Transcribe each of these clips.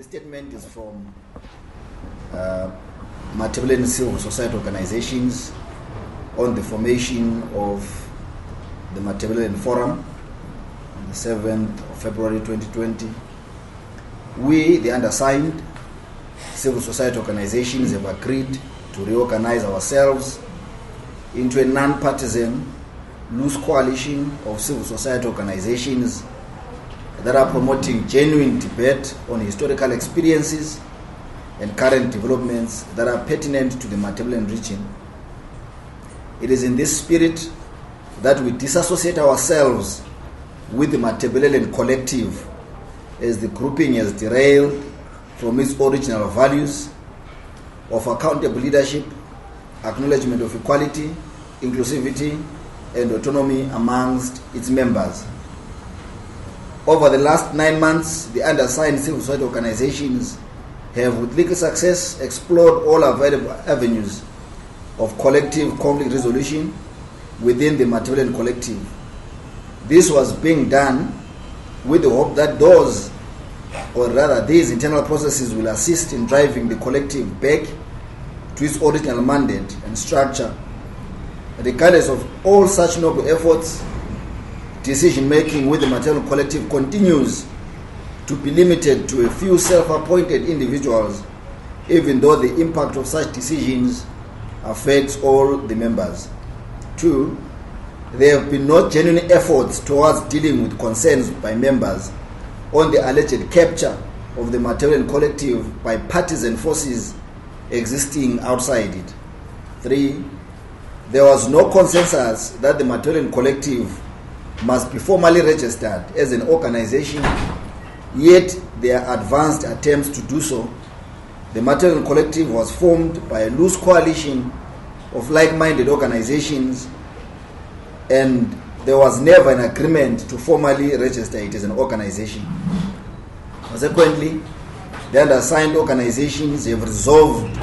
This statement is from Matebeleland civil society organizations on the formation of the Matabeleland Forum on the 7th of February 2020. We, the undersigned civil society organizations, have agreed to reorganize ourselves into a non-partisan, loose coalition of civil society organizations that are promoting genuine debate on historical experiences and current developments that are pertinent to the Matabeleland region. It is in this spirit that we disassociate ourselves with the Matabeleland collective, as the grouping has derailed from its original values of accountable leadership, acknowledgement of equality, inclusivity, and autonomy amongst its members. Over the last 9 months, the undersigned civil society organizations have, with little success, explored all available avenues of collective conflict resolution within the Matebeleland collective. This was being done with the hope that these internal processes will assist in driving the collective back to its original mandate and structure. Regardless of all such noble efforts, decision-making with the Matebeleland collective continues to be limited to a few self-appointed individuals, even though the impact of such decisions affects all the members. 2, there have been no genuine efforts towards dealing with concerns by members on the alleged capture of the Matabeleland collective by partisan forces existing outside it. 3, there was no consensus that the Matabeleland collective must be formally registered as an organization, yet there are advanced attempts to do so. The Matabeleland collective was formed by a loose coalition of like-minded organizations, and there was never an agreement to formally register it as an organization. Consequently, the undersigned organizations have resolved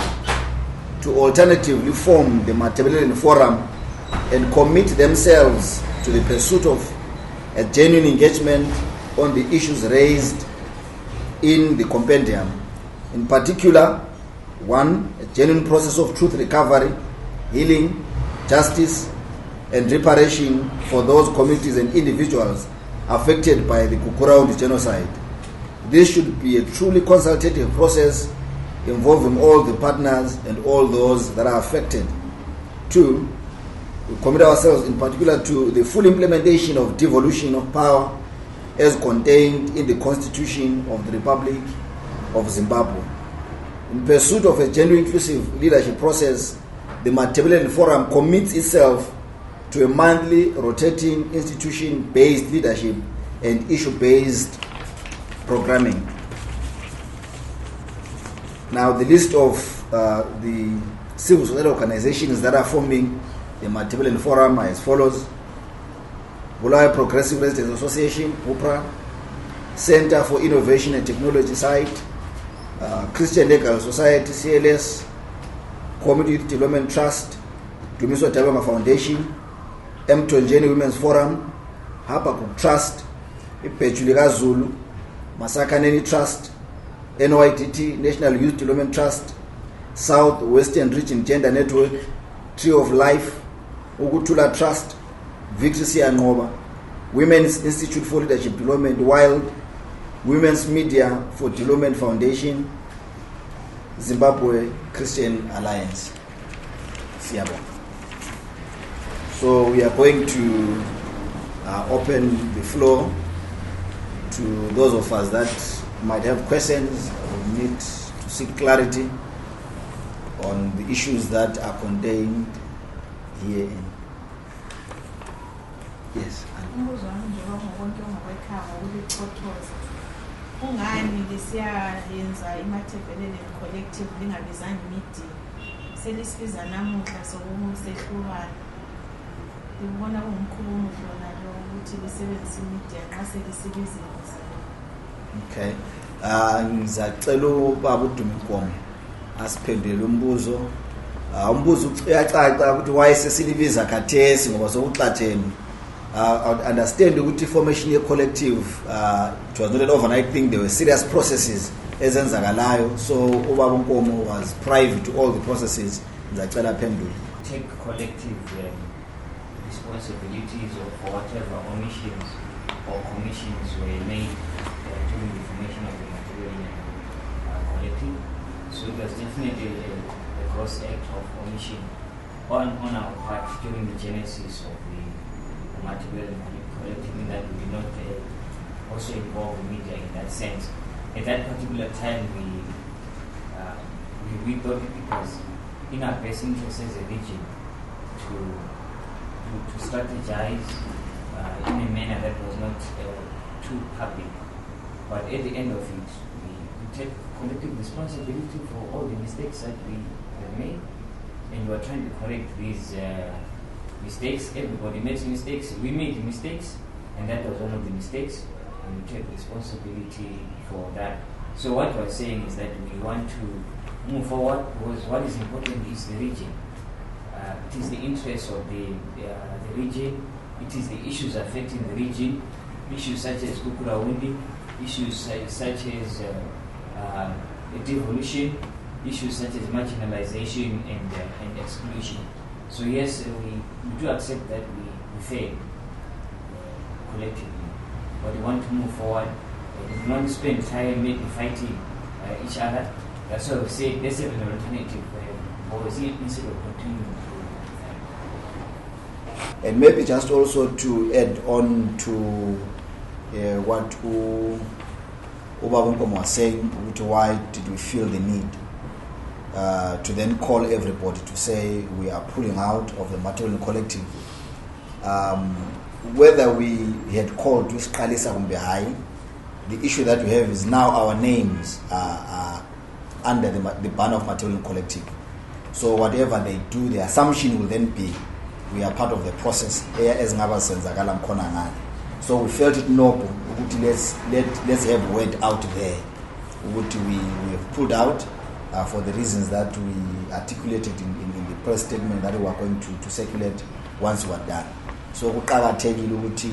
to alternatively form the Matabeleland Forum and commit themselves to the pursuit of a genuine engagement on the issues raised in the compendium. In particular, 1, a genuine process of truth recovery, healing, justice, and reparation for those communities and individuals affected by the Kukuraundi genocide. This should be a truly consultative process involving all the partners and all those that are affected. 2, we commit ourselves in particular to the full implementation of devolution of power as contained in the Constitution of the Republic of Zimbabwe. In pursuit of a genuine inclusive leadership process, the Matabeleland Forum commits itself to a monthly rotating institution-based leadership and issue-based programming. Now, the list of the civil society organizations that are forming the Matabeleland Forum are as follows: Bulawayo Progressive Residents Association, UPRA, Center for Innovation and Technology site, Christian Legal Society, CLS, Community Youth Development Trust, Dumiswa Tabama Foundation, Mtonjeni Women's Forum, Habakuk Trust, Ipechulika Zulu, Masakaneni Trust, NYTT, National Youth Development Trust, South Western Region Gender Network, Tree of Life, Ugutula Trust, Victory Siangoba, Women's Institute for Leadership Development, WILD, Women's Media for Development Foundation, Zimbabwe Christian Alliance. Siabo. So we are going to open the floor to those of us that might have questions or need to seek clarity on the issues that are contained herein. Yes. Ungani lesiyayenza iMatabeleland collective lingabizani meeting selisibiza namuhla sokusehlukana ngibona kungumkhubo lona lo ukuthi lisebenzise media nxa selisebenzisa. Okay. Ngizacela ubaba uDuminkomo asiphendule umbuzo. Umbuzo uyacaca ukuthi why sesilibiza khathesi ngoba sokuxatheni. I understand ukuthi formation ye collective it was not an overnight thing. There were serious processes ezenzakalayo. So ubaba uNkomo was privy to all the processes. Ngizacela phendule. Take collective responsibilities for whatever omissions or commissions were made during the formation of the Matabeleland collective. So it was definitely a gross act of omission on our part during the genesis of the Matabeleland collective, in that we did not also involve the media in that sense. At that particular time, we thought it was in our best interest as a region to strategize in a manner that was not too public. But at the end of it, we take collective responsibility for all the mistakes that we have made, and we are trying to correct these mistakes. Everybody makes mistakes. We made mistakes, and that was one of the mistakes, and we take responsibility for that. So what we're saying is that we want to move forward, because what is important is the region. It is the interest of the region. It is the issues affecting the region, issues such as Kukurawundi, issues such as devolution, issues such as marginalization and exclusion. So yes, we do accept that we failed collectively, but we want to move forward. We do not spend time maybe fighting each other. That's why we say let's have an alternative policy instead of continuing to. And maybe just also to add on to what Ubaba Nkomo was saying, why did we feel the need to then call everybody to say we are pulling out of the Matabeleland collective. Whether we had called to Siqalisa kumbe hayi, the issue that we have is now our names are under the banner of Matabeleland collective. So whatever they do, the assumption will then be we are part of the process. So we felt it noble. Let's have word out there. We have pulled out for the reasons that we articulated in the press statement that we are going to circulate once we are done. So kuqakathekile ukuthi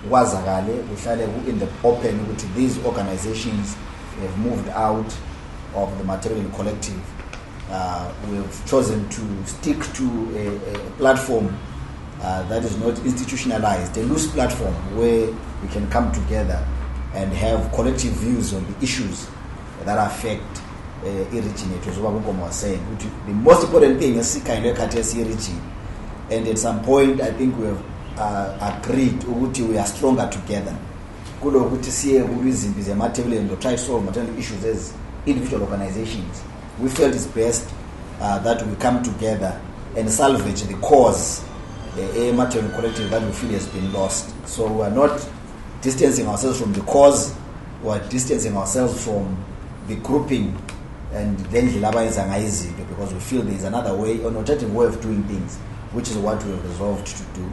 wazakale uhlale in the open ukuthi these organizations have moved out of the Matabeleland collective. We have chosen to stick to a platform that is not institutionalized, a loose platform where we can come together and have collective views on the issues that affect irriginate. As Ubaba Nkomo was saying, the most important thing is kind of region. And at some point, I think we have agreed we are stronger together. Try to solve material issues as individual organizations. We felt it's best that we come together and salvage the cause, a Matabeleland collective that we feel has been lost. So we are not distancing ourselves from the cause, we are distancing ourselves from the grouping and then because we feel there is another way, an alternative way of doing things, which is what we have resolved to do.